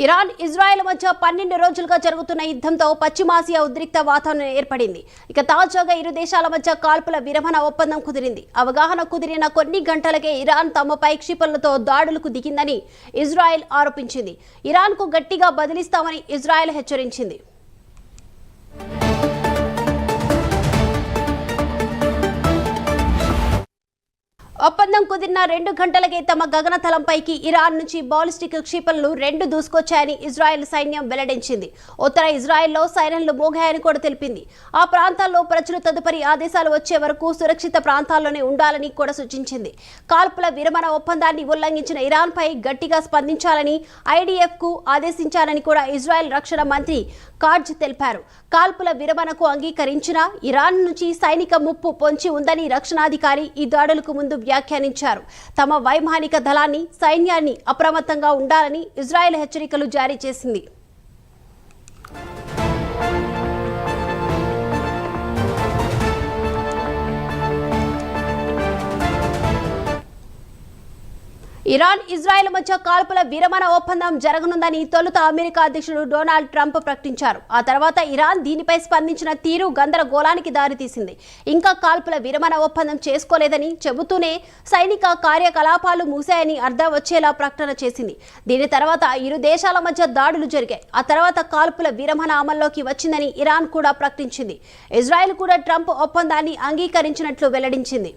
Iran Israel మధ్య 12 రోజులుగా జరుగుతున్న యుద్ధంతో పశ్చిమాసియా ఉద్రిక్త వాతావరణం ఏర్పడింది. ఇక తాజాగా ఇరు దేశాల మధ్య కాల్పుల విరమణ ఒప్పందం కుదిరింది. అవగాహన కుదిరిన కొన్ని గంటలకే ఇరాన్ తమపై క్షిపణులతో దాడులకు దిగిందని ఇజ్రాయెల్ ఆరోపించింది. ఇరాన్కు గట్టిగా బదిలిస్తామని ఇజ్రాయెల్ హెచ్చరించింది. ఒప్పందం కుదిరిన 2 గంటలకే తమ గగనతలంపైకి ఇరాన్ నుంచి బాలిస్టిక్ క్షిపణులు 2 దూసుకొచ్చాయని ఇజ్రాయెల్ సైన్యం వెల్లడించింది. ఉత్తర ఇజ్రాయెల్లో సైరన్లు మోగాయని కూడా తెలిపింది. ఆ ప్రాంతాల్లో ప్రజలు తదుపరి ఆదేశాలు వచ్చే వరకు సురక్షిత ప్రాంతాల్లోనే ఉండాలని కూడా సూచించింది. కాల్పుల విరమణ ఒప్పందాన్ని ఉల్లంఘించిన ఇరాన్పై గట్టిగా స్పందించాలని ఐడిఎఫ్కు ఆదేశించాలని కూడా ఇజ్రాయెల్ రక్షణ మంత్రి కార్జ్ తెలిపారు. కాల్పుల విరమణకు అంగీకరించిన ఇరాన్ నుంచి సైనిక ముప్పు పొంచి ఉందని రక్షణాధికారి ఈ దాడులకు ముందు వ్యాఖ్యానించారు. తమ వైమానిక దళాన్ని సైన్యాన్ని అప్రమత్తంగా ఉండాలని ఇజ్రాయెల్ హెచ్చరికలు జారీ చేసింది. ఇరాన్ ఇజ్రాయెల్ మధ్య కాల్పుల విరమణ ఒప్పందం జరగనుందని తొలుత అమెరికా అధ్యక్షుడు డొనాల్డ్ ట్రంప్ ప్రకటించారు. ఆ తర్వాత ఇరాన్ దీనిపై స్పందించిన తీరు గందరగోళానికి దారితీసింది. ఇంకా కాల్పుల విరమణ ఒప్పందం చేసుకోలేదని చెబుతూనే సైనిక కార్యకలాపాలు మూసాయని అర్థం వచ్చేలా ప్రకటన చేసింది. దీని తర్వాత ఇరు దేశాల మధ్య దాడులు జరిగాయి. ఆ తర్వాత కాల్పుల విరమణ అమల్లోకి వచ్చిందని ఇరాన్ కూడా ప్రకటించింది. ఇజ్రాయెల్ కూడా ట్రంప్ ఒప్పందాన్ని అంగీకరించినట్లు వెల్లడించింది.